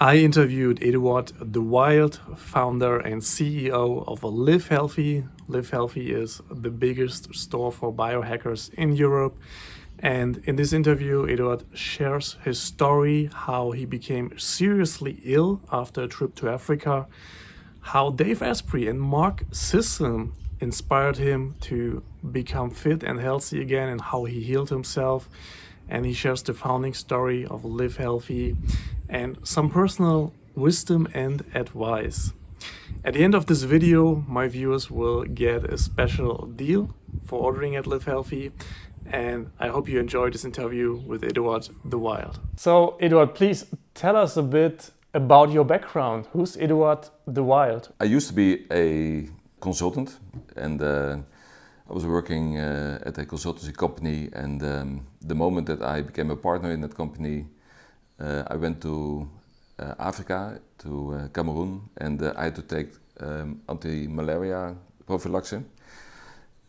I interviewed Eduard de Wilde, founder and CEO of LiveHelfi. LiveHelfi is the biggest store for biohackers in Europe. And in this interview, Eduard shares his story, how he became seriously ill after a trip to Africa, how Dave Asprey and Mark Sisson inspired him to become fit and healthy again, and how he healed himself. And he shares the founding story of LiveHelfi and some personal wisdom and advice. At the end of this video, my viewers will get a special deal for ordering at LiveHelfi, and I hope you enjoy this interview with Eduard de Wilde. So, Eduard, please tell us a bit about your background. Who's Eduard de Wilde? I used to be a consultant, and I was working at a consultancy company, and the moment that I became a partner in that company, I went to Africa, to Cameroon, and I had to take anti-malaria prophylaxis.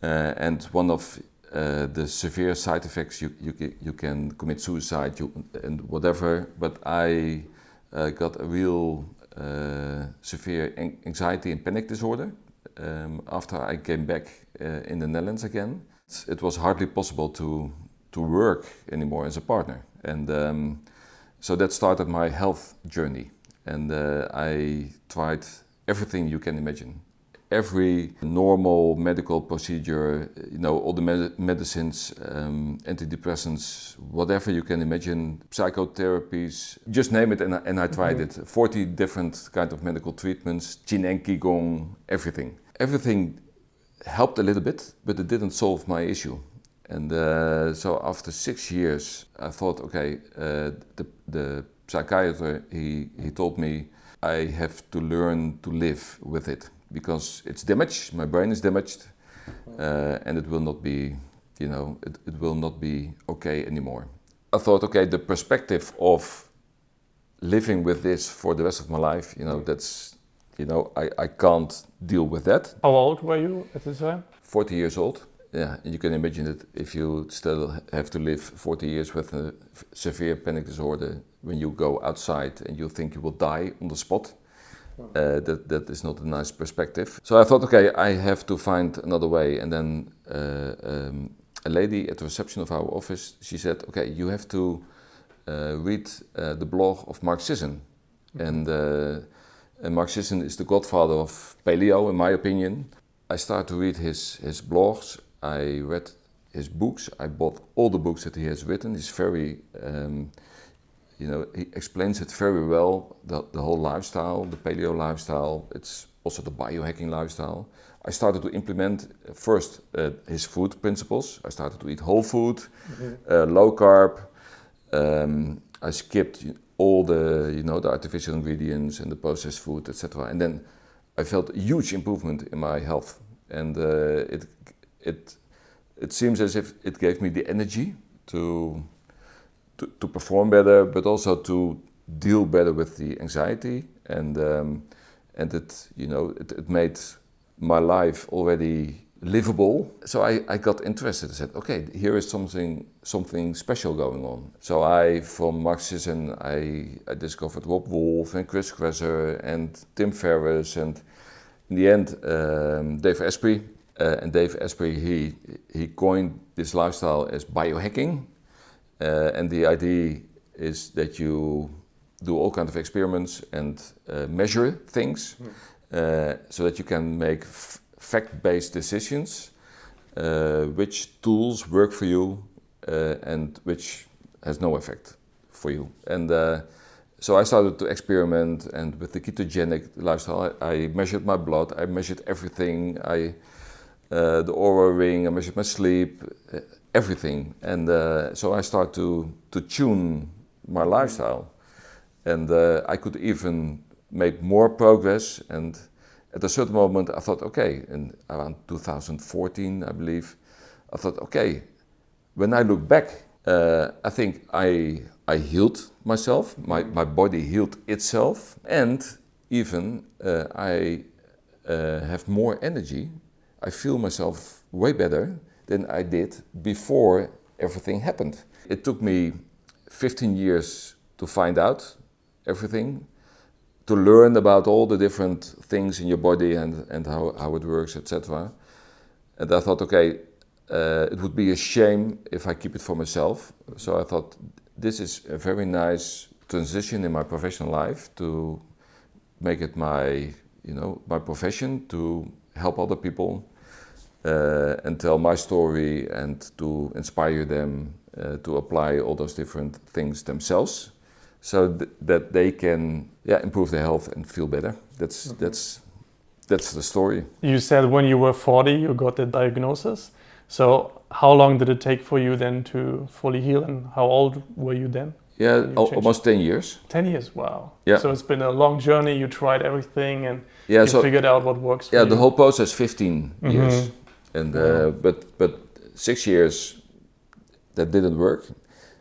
And one of the severe side effects, you can commit suicide and whatever, but I got a real severe anxiety and panic disorder after I came back in the Netherlands again. It was hardly possible to work anymore as a partner, and so that started my health journey. And I tried everything you can imagine. Every normal medical procedure, all the medicines, antidepressants, whatever you can imagine, psychotherapies, just name it, and I tried it. 40 different kind of medical treatments, Qin and Qigong, everything. Everything helped a little bit, but it didn't solve my issue. And so after 6 years, I thought, okay, the psychiatrist, he told me I have to learn to live with it, because it's damaged, my brain is damaged, and it will not be, it will not be okay anymore. I thought, okay, the perspective of living with this for the rest of my life, that's, I can't deal with that. How old were you at the time? 40 years old. Yeah, and you can imagine that if you still have to live 40 years with a severe panic disorder, when you go outside and you think you will die on the spot, that is not a nice perspective. So I thought, okay, I have to find another way. And then a lady at the reception of our office, she said, okay, you have to read the blog of Mark Sisson. And Mark Sisson is the godfather of paleo, in my opinion. I started to read his blogs. I read his books. I bought all the books that he has written. He's very, he explains it very well, the whole lifestyle, the paleo lifestyle. It's also the biohacking lifestyle. I started to implement first his food principles. I started to eat whole food, low carb. I skipped all the, the artificial ingredients and the processed food, etc. And then I felt a huge improvement in my health. And it seems as if it gave me the energy to perform better, but also to deal better with the anxiety, and it made my life already livable. So I got interested. I said, okay, here is something special going on. So from Mark Sisson, I discovered Rob Wolf and Chris Kresser and Tim Ferriss, and in the end, Dave Asprey. And Dave Asprey, he coined this lifestyle as biohacking. And the idea is that you do all kinds of experiments and measure things so that you can make fact-based decisions, which tools work for you and which has no effect for you. And so I started to experiment, and with the ketogenic lifestyle, I measured my blood, I measured everything, the Oura ring, I measured my sleep, everything. And so I started to tune my lifestyle. And I could even make more progress. And at a certain moment I thought, okay, in around 2014, I believe, I thought, okay, when I look back, I think I healed myself, my body healed itself, and even I have more energy. I feel myself way better than I did before everything happened. It took me 15 years to find out everything, to learn about all the different things in your body and how it works, etc. And I thought, okay, it would be a shame if I keep it for myself. So I thought this is a very nice transition in my professional life to make it my profession, to help other people and tell my story and to inspire them to apply all those different things themselves, so that they can improve their health and feel better. That's the story. You said when you were 40 you got the diagnosis. So how long did it take for you then to fully heal, and how old were you then? Yeah, almost 10 years. 10 years, wow. Yeah. So it's been a long journey, you tried everything and you figured out what works for you. The whole process 15 years. And but 6 years that didn't work.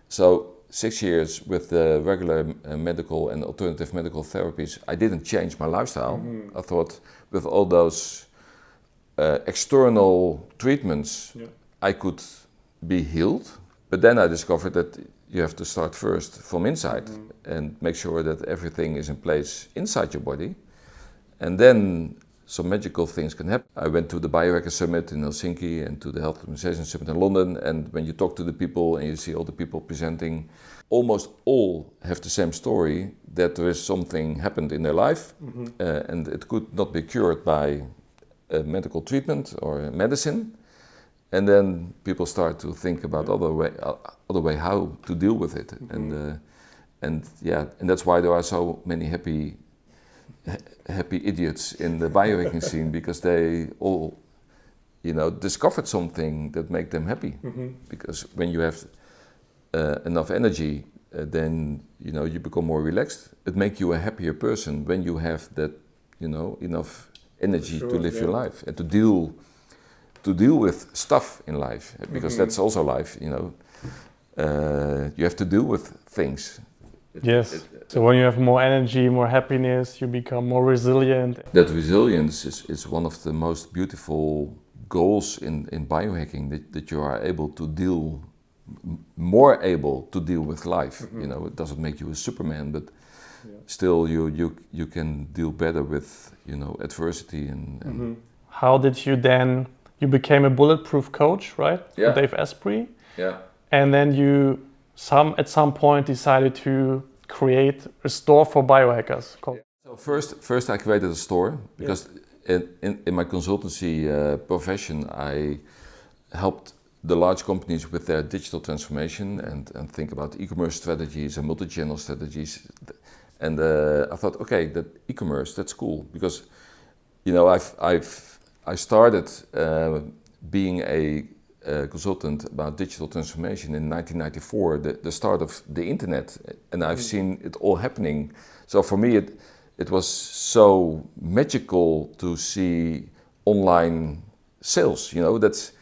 So 6 years with the regular medical and alternative medical therapies, I didn't change my lifestyle. I thought with all those external treatments, I could be healed. But then I discovered that you have to start first from inside and make sure that everything is in place inside your body. And then some magical things can happen. I went to the Biohacking Summit in Helsinki and to the Health Optimization Summit in London. And when you talk to the people and you see all the people presenting, almost all have the same story, that there is something happened in their life and it could not be cured by a medical treatment or medicine. And then people start to think about other way how to deal with it. And that's why there are so many happy idiots in the biohacking scene, because they all, discovered something that make them happy. Because when you have enough energy, then you become more relaxed. It makes you a happier person when you have that, enough energy to live your life and to deal with stuff in life, because that's also life. You have to deal with things. So when you have more energy, more happiness, you become more resilient. That resilience is one of the most beautiful goals in biohacking, that you are able to deal, more able to deal with life. It doesn't make you a Superman, but still you can deal better with adversity and How did you then? You became a Bulletproof coach, right? Yeah. For Dave Asprey. Yeah. And then you at some point decided to create a store for biohackers. So first I created a store because in my consultancy profession I helped the large companies with their digital transformation and think about e-commerce strategies and multi-channel strategies. And I thought, okay, that e-commerce, that's cool, because I started being a consultant about digital transformation in 1994, the start of the internet, and I've seen it all happening. So for me, it was so magical to see online sales. That's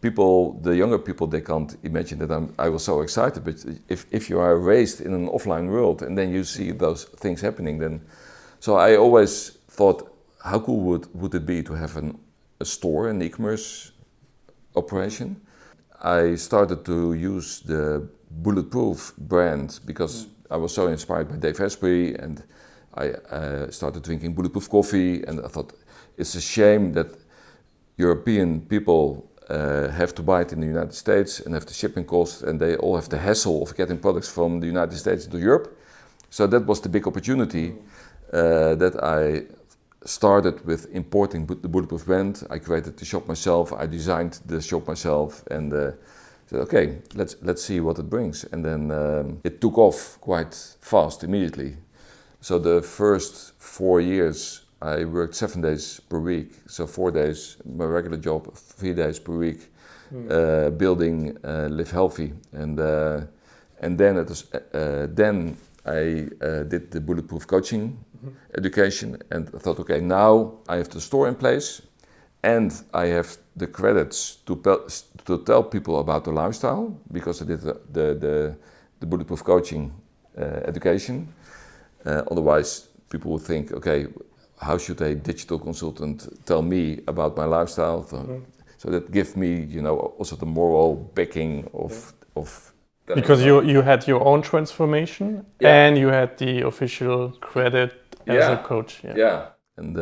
people, the younger people, they can't imagine that I was so excited. But if you are raised in an offline world and then you see those things happening, then so I always thought, how cool would it be to have a store, an e-commerce operation? I started to use the Bulletproof brand because I was so inspired by Dave Asprey, and I started drinking Bulletproof coffee, and I thought it's a shame that European people have to buy it in the United States and have the shipping costs, and they all have the hassle of getting products from the United States to Europe. So that was the big opportunity that I started with importing the Bulletproof brand. I created the shop myself, I designed the shop myself, and said, okay, let's see what it brings. And then it took off quite fast, immediately. So the first 4 years I worked 7 days per week, so 4 days my regular job, 3 days per week, building LiveHelfi, and then I did the Bulletproof coaching education, and I thought, okay, now I have the store in place, and I have the credits to tell people about the lifestyle, because I did the Bulletproof coaching education. Otherwise, people would think, okay, how should a digital consultant tell me about my lifestyle? So that gives me, also the moral backing of because you had your own transformation and you had the official credit as a coach. Yeah. And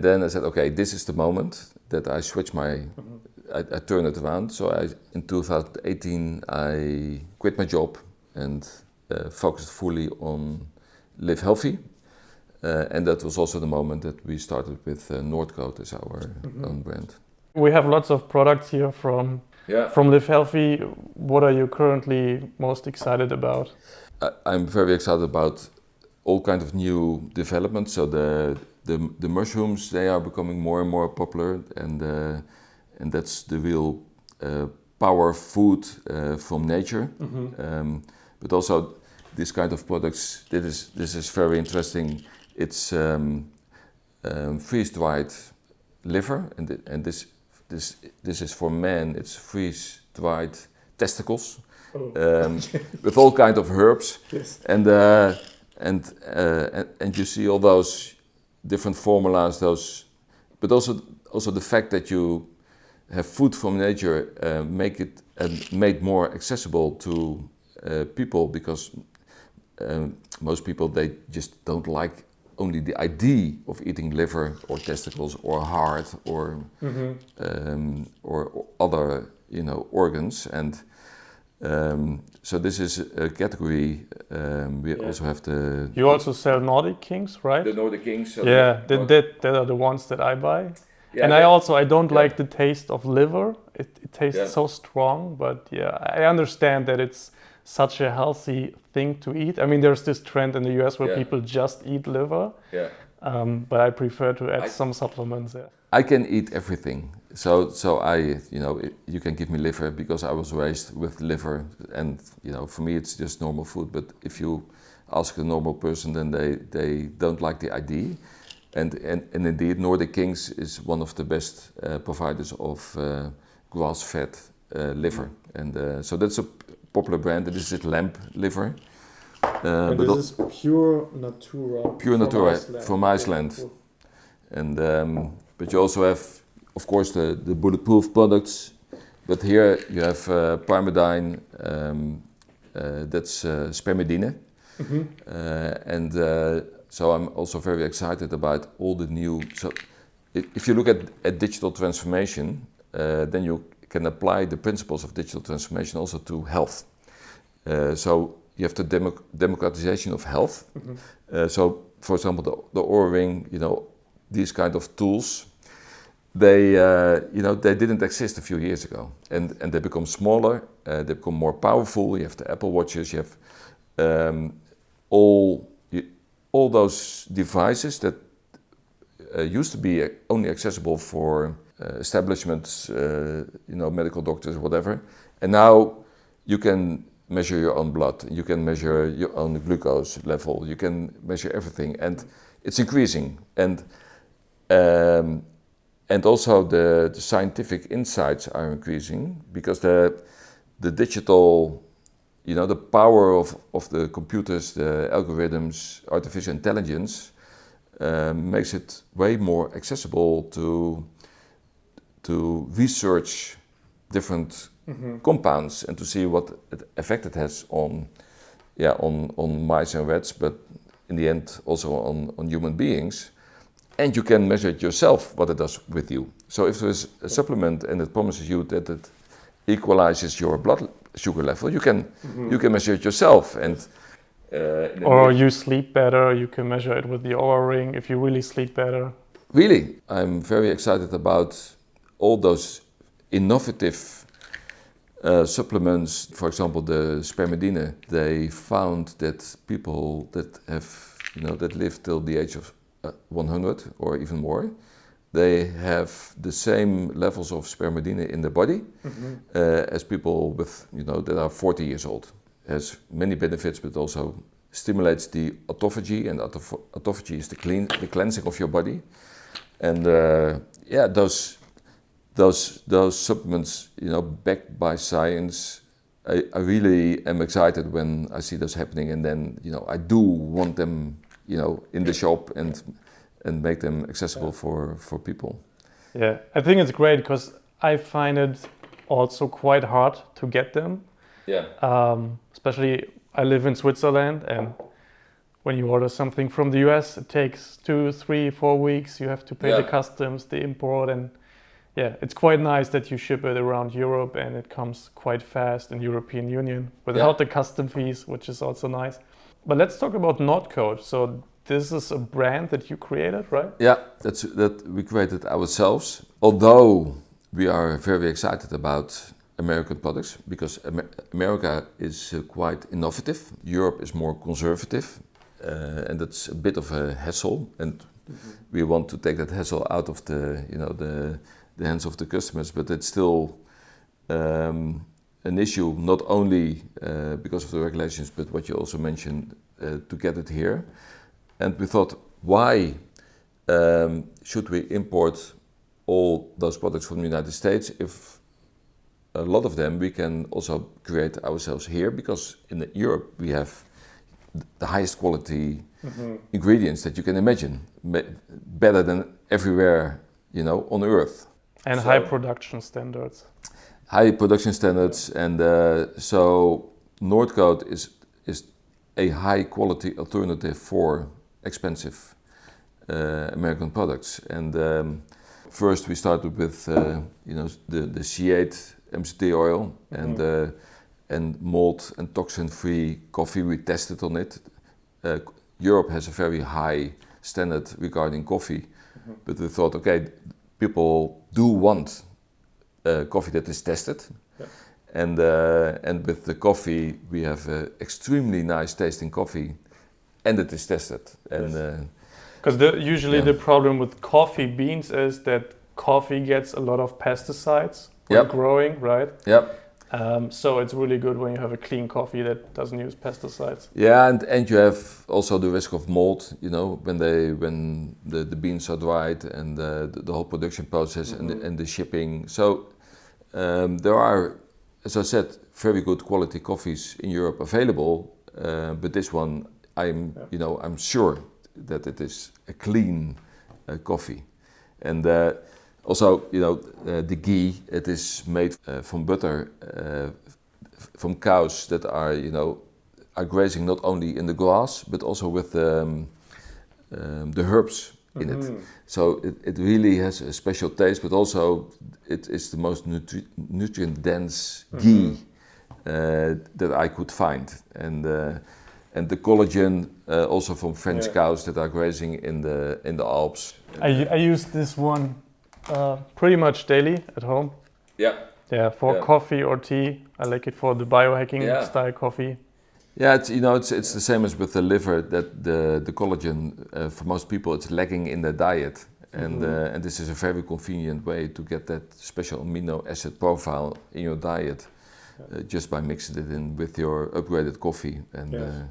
then I said, okay, this is the moment that I switch I turn it around. So in 2018, I quit my job and focused fully on LiveHelfi. And that was also the moment that we started with NoordCode as our own brand. We have lots of products here from LiveHelfi. What are you currently most excited about? I'm very excited about all kinds of new developments. So the mushrooms, they are becoming more and more popular, and that's the real power food from nature. But also this kind of products, this is very interesting. It's freeze-dried liver, and this is for men. It's freeze-dried testicles with all kinds of herbs, and you see all those different formulas. But also the fact that you have food from nature make it made more accessible to people, because most people, they just don't like only the idea of eating liver or testicles or heart or other organs, and so this is a category. We also have the. You also sell Nordic Kings, right? The Nordic Kings. So that are the ones that I buy. Yeah, and I don't like the taste of liver. It tastes so strong, but I understand that it's such a healthy thing to eat. I mean, there's this trend in the US where people just eat liver. But I prefer to add some supplements. I can eat everything. So you can give me liver because I was raised with liver, and for me it's just normal food. But if you ask a normal person, then they don't like the idea. And indeed, Nordic Kings is one of the best providers of grass-fed liver, and so that's a popular brand. This is lamb liver. And this is pure natura. Pure natura from Iceland. And but you also have, of course, the Bulletproof products. But here you have Parmidine, that's spermidine. And so I'm also very excited about all the new. So if you look at digital transformation, then you can apply the principles of digital transformation also to health. So you have the democratization of health. So, for example, the Oura Ring, these kind of tools, they didn't exist a few years ago, and they become smaller, they become more powerful. You have the Apple Watches, you have all those devices that used to be only accessible for establishments, medical doctors, whatever, and now you can measure your own blood, you can measure your own glucose level, you can measure everything, and it's increasing. And also the scientific insights are increasing, because the digital, the power of the computers, the algorithms, artificial intelligence makes it way more accessible to research different compounds and to see what effect it has on mice and rats, but in the end also on human beings. And you can measure it yourself, what it does with you. So if there is a supplement and it promises you that it equalizes your blood sugar level, you can measure it yourself. And or you sleep better, you can measure it with the Oura Ring if you really sleep better. Really, I'm very excited about all those innovative supplements. For example, the spermidine. They found that people that have, that live till the age of 100 or even more, they have the same levels of spermidine in the body as people with, that are 40 years old. It has many benefits, but also stimulates the autophagy, and autophagy is the cleansing of your body. And those supplements, backed by science, I really am excited when I see those happening, and then I do want them in the shop and make them accessible for people. Yeah, I think it's great because I find it also quite hard to get them. Yeah. Especially I live in Switzerland, and when you order something from the US, it takes 2, 3, 4 weeks. You have to pay the customs, the import, and yeah, it's quite nice that you ship it around Europe and it comes quite fast in European Union without the custom fees, which is also nice. But let's talk about NoordCode. So this is a brand that you created, right? Yeah, that we created ourselves. Although we are very excited about American products because America is quite innovative. Europe is more conservative, and that's a bit of a hassle. And we want to take that hassle out of the hands of the customers. But it's still an issue, not only because of the regulations, but what you also mentioned to get it here. And we thought, why should we import all those products from the United States if a lot of them we can also create ourselves here? Because in Europe we have the highest quality ingredients that you can imagine, better than everywhere, on Earth. And high production standards. High production standards, and so NoordCode is a high quality alternative for expensive American products. And first we started with the C8 MCT oil and mold and toxin-free coffee. We tested on it. Europe has a very high standard regarding coffee, but we thought, okay, people do want coffee that is tested. And with the coffee, we have extremely nice tasting coffee, and it is tested. And because usually the problem with coffee beans is that coffee gets a lot of pesticides when growing, right? So it's really good when you have a clean coffee that doesn't use pesticides. Yeah, and you have also the risk of mold, when the beans are dried and the whole production process and the shipping. So there are, as I said, very good quality coffees in Europe available, but this one I'm sure that it is a clean coffee. And also, the ghee, it is made from butter from cows that are grazing not only in the grass but also with the herbs in it. So it really has a special taste, but also it is the most nutrient dense ghee that I could find. And the collagen also from French cows that are grazing in the Alps. I use this one pretty much daily at home. For coffee or tea. I like it for the biohacking style coffee. Yeah, it's the same as with the liver, that the collagen for most people it's lacking in their diet, and this is a very convenient way to get that special amino acid profile in your diet just by mixing it in with your upgraded coffee. And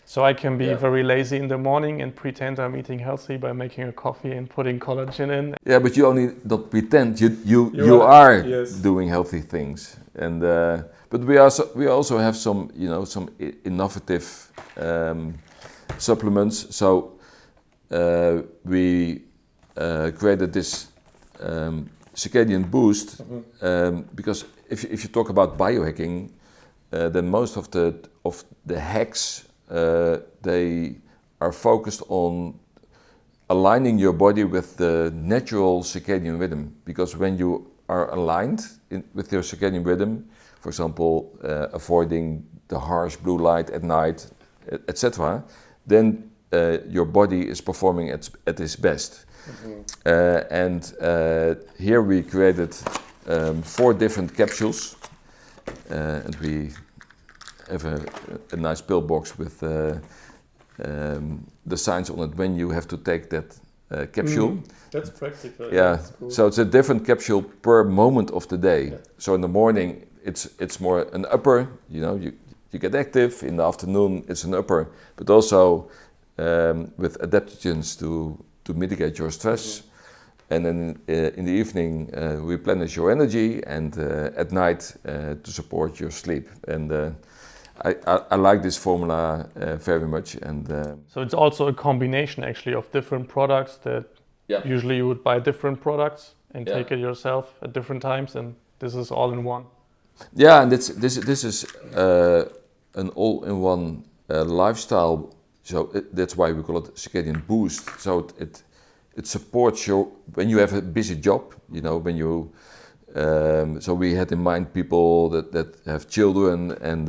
so I can be very lazy in the morning and pretend I'm eating healthy by making a coffee and putting collagen in. Yeah, but you only don't pretend. You are doing healthy things, and but we also have some innovative supplements. So we created this Circadian Boost because if you talk about biohacking, then most of the hacks they are focused on aligning your body with the natural circadian rhythm. Because when you are aligned with your circadian rhythm, for example, avoiding the harsh blue light at night, etc., then your body is performing at its best. And here we created 4 different capsules, and we have a nice pill box with the signs on it when you have to take that capsule. That's practical. Yeah, that's cool. So it's a different capsule per moment of the day. So in the morning it's more an upper, you get active. In the afternoon it's an upper, but also with adaptogens to mitigate your stress. And then in the evening replenish your energy, and at night to support your sleep. And I like this formula very much. And so it's also a combination actually of different products that usually you would buy different products and take it yourself at different times, and this is all in one. Yeah, and this is an all-in-one lifestyle that's why we call it Circadian Boost. So it supports you when you have a busy job. When you so we had in mind people that have children and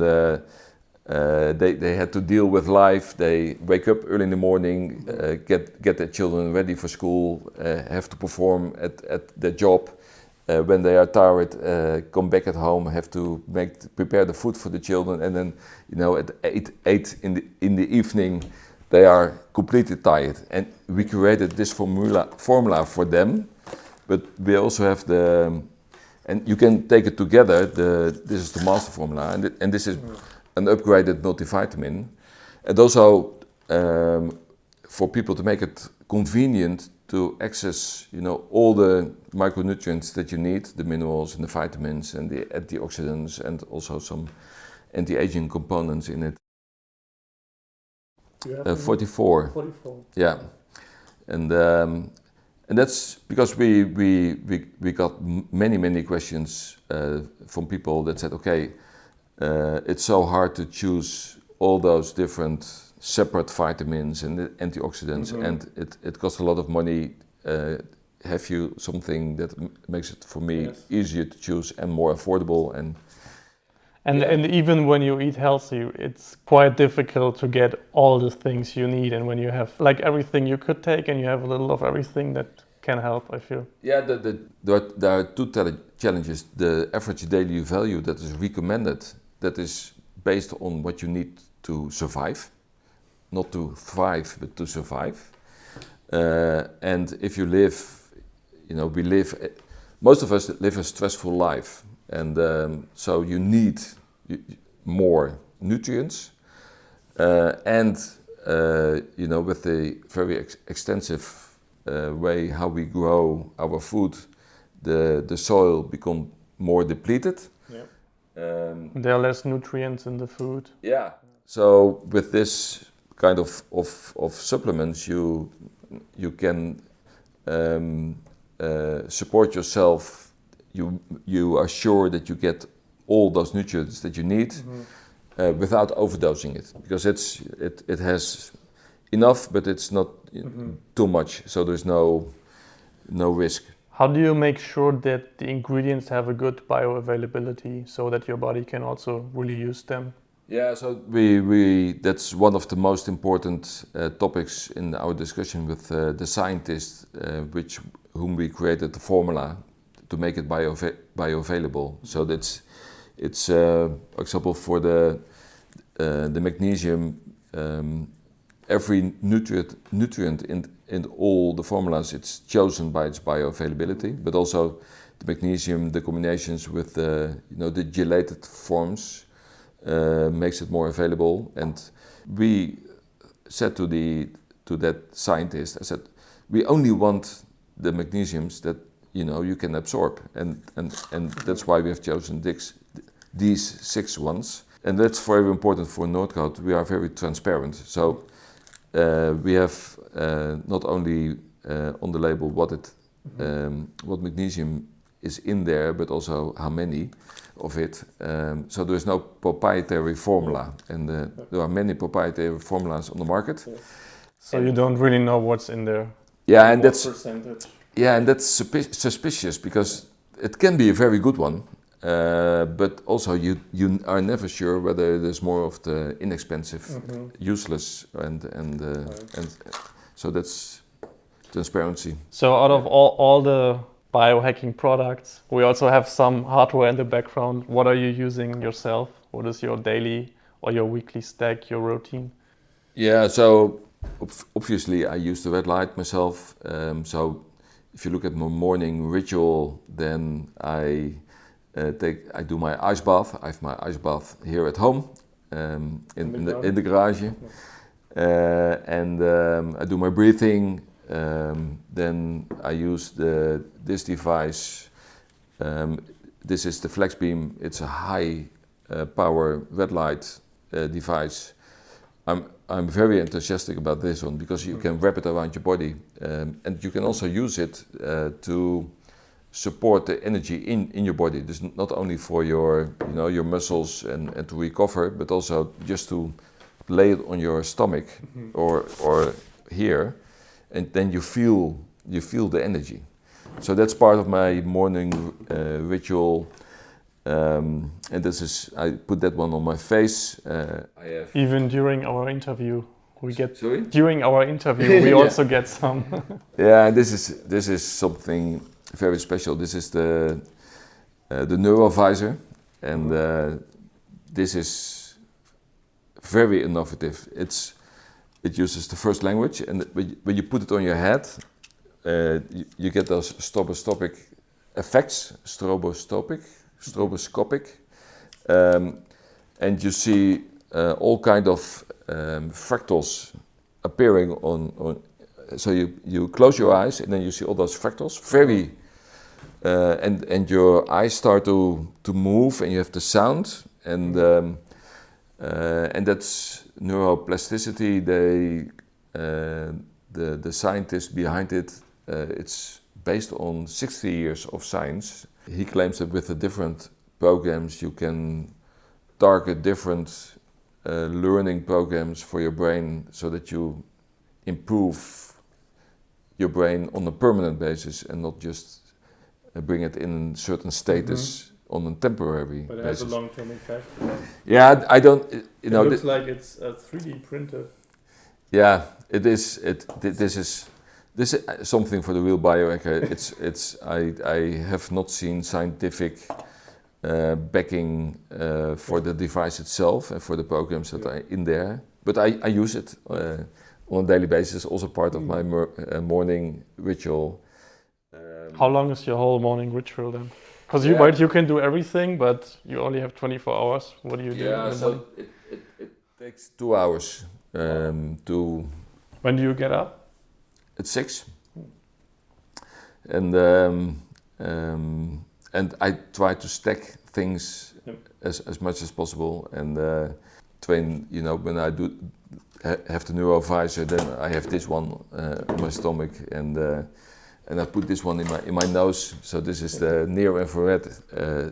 they had to deal with life. They wake up early in the morning, get their children ready for school, have to perform at their job. When they are tired, come back at home, have to prepare the food for the children, and then at 8 in the evening they are completely tired. And we created this formula for them, but we also have and you can take it together. This is the master formula, and this is an upgraded multivitamin, and also for people to make it convenient to access, all the micronutrients that you need, the minerals and the vitamins and the antioxidants, and also some anti-aging components in it. 44. 44. Yeah, and that's because we got many questions from people that said, okay, it's so hard to choose all those different separate vitamins and antioxidants, and it costs a lot of money. Have you something that makes it for me easier to choose and more affordable? And even when you eat healthy, it's quite difficult to get all the things you need. And when you have like everything you could take, and you have a little of everything, that can help, I feel. Yeah, there are two challenges. The average daily value that is recommended, that is based on what you need to survive. Not to thrive, but to survive. And if you live, most of us live a stressful life, and so you need more nutrients. And with the very extensive way how we grow our food, the soil becomes more depleted. Yeah. There are less nutrients in the food. Yeah. So with this kind of supplements, you can support yourself. You are sure that you get all those nutrients that you need without overdosing it, because it has enough, but it's not too much. So there's no risk. How do you make sure that the ingredients have a good bioavailability so that your body can also really use them? Yeah, so that's one of the most important topics in our discussion with the scientists, whom we created the formula to make it bioavailable. So it's for example, for the magnesium, every nutrient in all the formulas, it's chosen by its bioavailability, but also the magnesium, the combinations with the gelated forms. Makes it more available. And we said to that scientist, I said, we only want the magnesiums that you can absorb, and that's why we have chosen these 6 ones. And that's very important for NoordCode. We are very transparent, so we have not only on the label what magnesium is in there, but also how many of it. So there is no proprietary formula, and there are many proprietary formulas on the market. So you don't really know what's in there. Yeah, and that's percentage. Yeah, and that's suspicious, because it can be a very good one, but also you are never sure whether there's more of the inexpensive, useless, and so that's transparency. So out of all the biohacking products, we also have some hardware in the background. What are you using yourself? What is your daily or your weekly stack, your routine? Yeah, so obviously I use the red light myself. So if you look at my morning ritual, then I do my ice bath. I have my ice bath here at home, in the garage, and I do my breathing. Then I use this device. This is the FlexBeam. It's a high power red light device. I'm very enthusiastic about this one, because you can wrap it around your body, and you can also use it to support the energy in your body. This is not only for your muscles and to recover, but also just to lay it on your stomach or here, and then you feel the energy. So that's part of my morning ritual. And this is, I put that one on my face. Even during our interview, we get. Sorry? During our interview, we also get some. Yeah, and this is something very special. This is the Visor, and this is very innovative. It uses the first language, and when you put it on your head, you get those stroboscopic effects, and you see all kind of fractals appearing on. So you close your eyes, and then you see all those fractals. Very, and your eyes start to move, and you have the sound, and that's neuroplasticity. The scientist behind it, it's based on 60 years of science. He claims that with the different programs you can target different learning programs for your brain so that you improve your brain on a permanent basis and not just bring it in certain status on a temporary basis. But it has a long-term effect. Yeah, I don't. It looks like it's 3D printed. Yeah, it is. This is something for the real biohacker. I have not seen scientific backing for the device itself and for the programs that are in there. But I use it on a daily basis. Also part of my morning ritual. How long is your whole morning ritual then? Because you can do everything, but you only have 24 hours. What do you do? Yeah, so it takes 2 hours to. When do you get up? At 6. And I try to stack things as much as possible, and train. When I do have the Visor, then I have this one on my stomach, and I put this one in my nose. So this is the near infrared.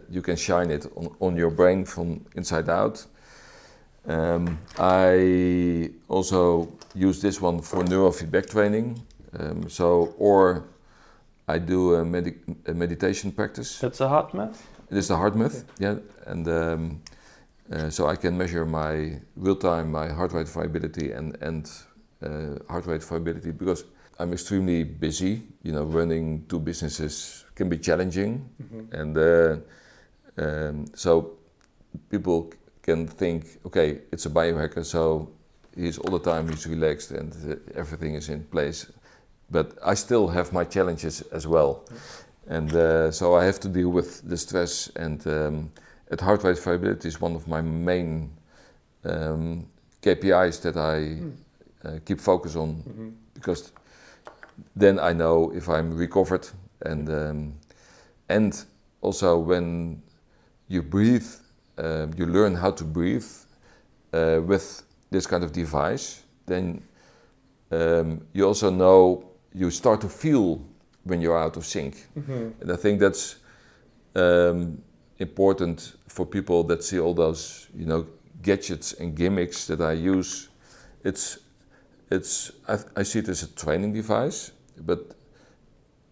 You can shine it on your brain from inside out. I also use this one for neurofeedback training. Or I do a meditation practice. That's a heart math? It is the heart math, yeah. And so I can measure my real-time, my heart rate variability and heart rate variability, because I'm extremely busy. Running 2 businesses can be challenging. And so people can think, okay, it's a biohacker, so he's all the time, he's relaxed and everything is in place. But I still have my challenges as well. And so I have to deal with the stress, and at heart rate variability is one of my main KPIs that I keep focus on, because then I know if I'm recovered, and also when you breathe, you learn how to breathe with this kind of device, then you also know, you start to feel when you're out of sync. And I think that's important for people that see all those, gadgets and gimmicks that I use. I see it as a training device, but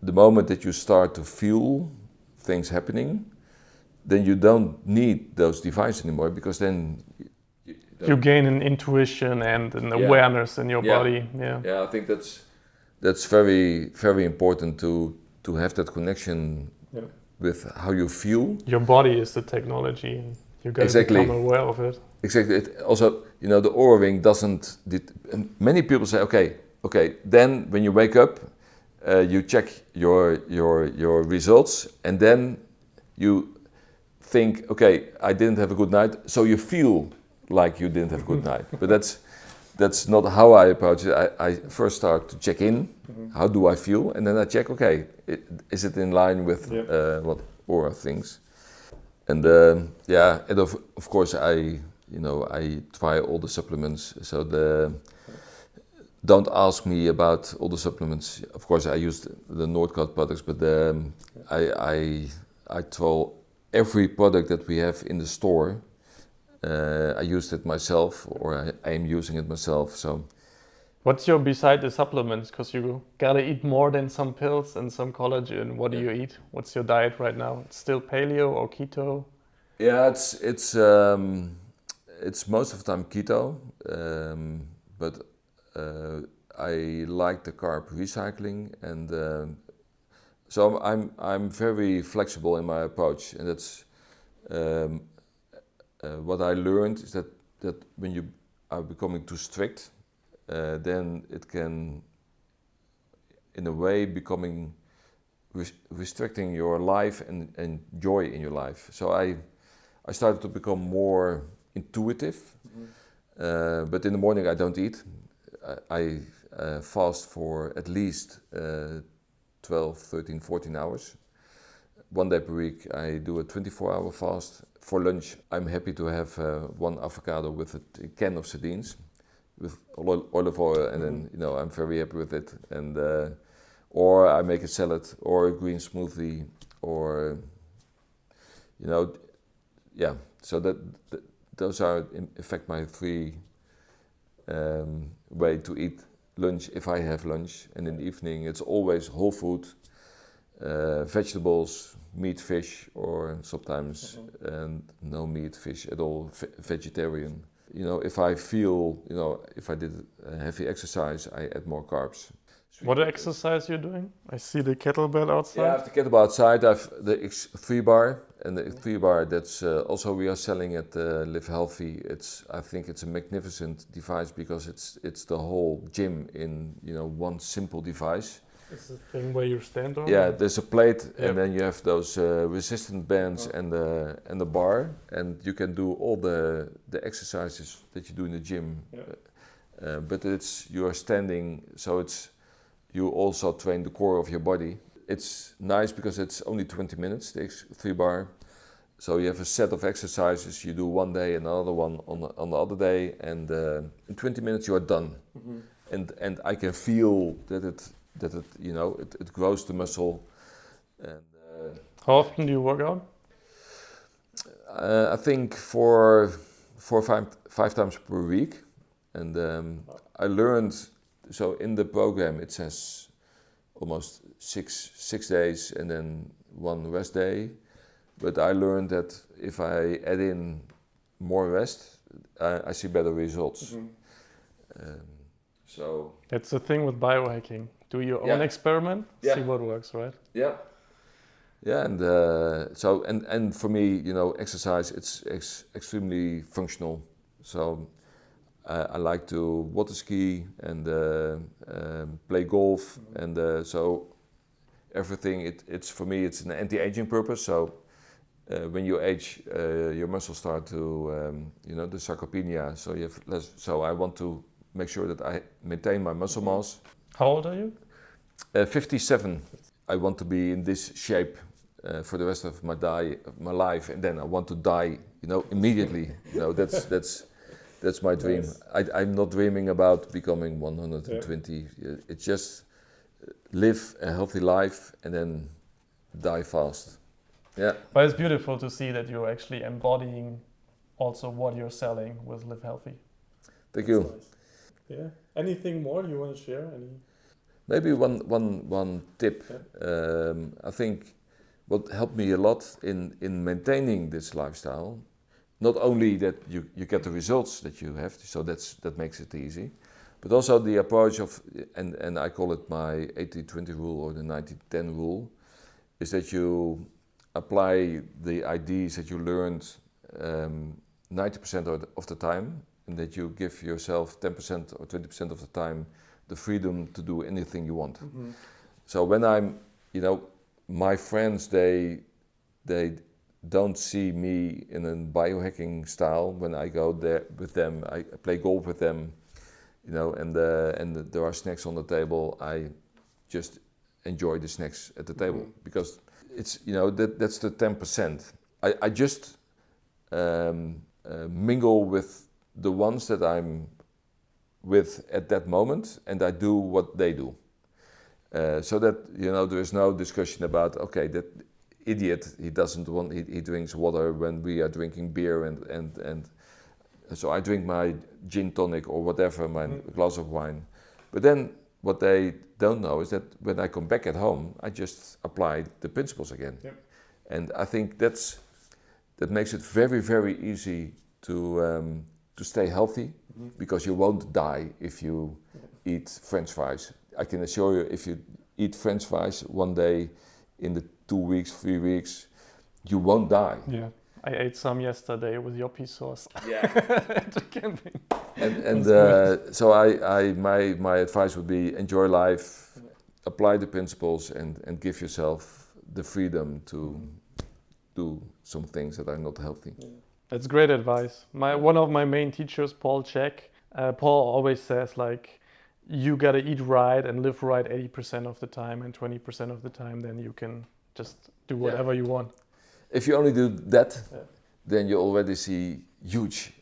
the moment that you start to feel things happening, then you don't need those devices anymore, because then you gain an intuition and an awareness in your body. Yeah, I think that's very, very important to have that connection with how you feel. Your body is the technology, and you got to become aware of it. Exactly. Also, the Oura Ring doesn't. Many people say, okay. Then when you wake up, you check your results, and then you think, okay, I didn't have a good night. So you feel like you didn't have a good night, but that's not how I approach it. I first start to check in. How do I feel? And then I check, okay, is it in line with what Oura thinks? And and of course I try all the supplements. So don't ask me about all the supplements. Of course I use the NoordCode products, but I try every product that we have in the store. I used it myself, or I am using it myself. So, What's your beside the supplements? Because you gotta eat more than some pills and some collagen. What do you eat? What's your diet right now? It's still paleo or keto? yeah, it's most of the time keto, but I like the carb recycling, and so I'm very flexible in my approach, and that's um, what I learned is that when you are becoming too strict, then it can, in a way, becoming restricting your life and joy in your life. So I started to become more intuitive, but in the morning I don't eat. I fast for at least 12, 13, 14 hours. One day per week I do a 24-hour fast. For lunch I'm happy to have one avocado with a can of sardines with olive oil, and then I'm very happy with it. And or I make a salad or a green smoothie, or yeah. So those are in fact my three way to eat lunch if I have lunch. And in the evening it's always whole food, vegetables, meat, fish, or sometimes no meat, fish at all, vegetarian. If I feel, if I did a heavy exercise, I add more carbs. What exercise you're doing? I see the kettlebell outside. Yeah, I have the kettlebell outside. I have the X3 bar, and the X3 bar, that's also we are selling at LiveHelfi. I think it's a magnificent device because it's the whole gym in one simple device. It's the thing where you stand on. Yeah, there's a plate, and then you have those resistant bands and the bar, and you can do all the exercises that you do in the gym. Yeah. But you are standing, so you also train the core of your body. It's nice because it's only 20 minutes, the X3 bar. So you have a set of exercises you do one day and another one on the other day, and in 20 minutes you are done. And I can feel that it grows the muscle. And how often do you work out? I think four or five times per week. And I learned, so in the program it says almost six days and then one rest day. But I learned that if I add in more rest, I see better results. So that's the thing with biohacking. Do your own experiment, see what works, right? Yeah. Yeah, and so for me, exercise, it's extremely functional. So I like to water ski and play golf, and so everything. It's for me, it's an anti-aging purpose. So when you age, your muscles start to, the sarcopenia. So you have less. So I want to make sure that I maintain my muscle mass. How old are you? 57. I want to be in this shape for the rest of my life, and then I want to die, immediately. That's my dream. Nice. I'm not dreaming about becoming 120. Yeah. It's just live a healthy life and then die fast. Yeah. But it's beautiful to see that you're actually embodying also what you're selling with LiveHelfi. Thank you. Nice. Yeah. Anything more you want to share? Maybe one tip. Yeah. I think what helped me a lot in maintaining this lifestyle, not only that you get the results that you have, so that makes it easy, but also the approach of, and I call it my 80-20 rule or the 90-10 rule, is that you apply the ideas that you learned 90% of the time, and that you give yourself 10% or 20% of the time the freedom to do anything you want. So when I'm, my friends, they don't see me in a biohacking style. When I go there with them, I play golf with them, and there are snacks on the table. I just enjoy the snacks at the table because it's, that's the 10%. I just mingle with the ones that I'm with at that moment, and I do what they do. So that, there is no discussion about, okay, that idiot, he drinks water when we are drinking beer, and So I drink my gin tonic or whatever, my glass of wine. But then what they don't know is that when I come back at home, I just apply the principles again. Yep. And I think that makes it very, very easy to stay healthy, because you won't die if you eat French fries. I can assure you, if you eat French fries one day in the 2 weeks, 3 weeks, you won't die. Yeah. I ate some yesterday with yoppie sauce. Yeah. At the camping. And so my advice would be enjoy life, apply the principles, and give yourself the freedom to do some things that are not healthy. That's great advice. One of my main teachers, Paul Check, Paul always says, like, you gotta eat right and live right 80% of the time, and 20% of the time then you can just do whatever you want. If you only do that, then you already see huge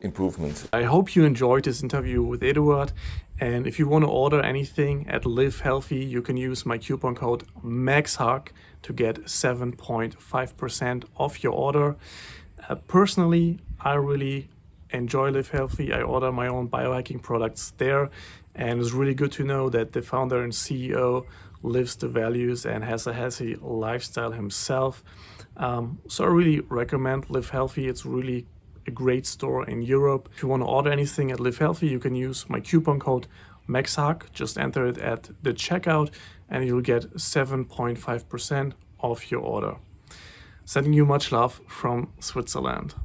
improvements. I hope you enjoyed this interview with Eduard, and if you want to order anything at LiveHelfi, you can use my coupon code MAXHUG to get 7.5% off your order. Personally, I really enjoy LiveHelfi. I order my own biohacking products there, and it's really good to know that the founder and CEO lives the values and has a healthy lifestyle himself. So I really recommend LiveHelfi. It's really a great store in Europe. If you want to order anything at LiveHelfi, you can use my coupon code MAXHUG. Just enter it at the checkout and you'll get 7.5% off your order. Sending you much love from Switzerland.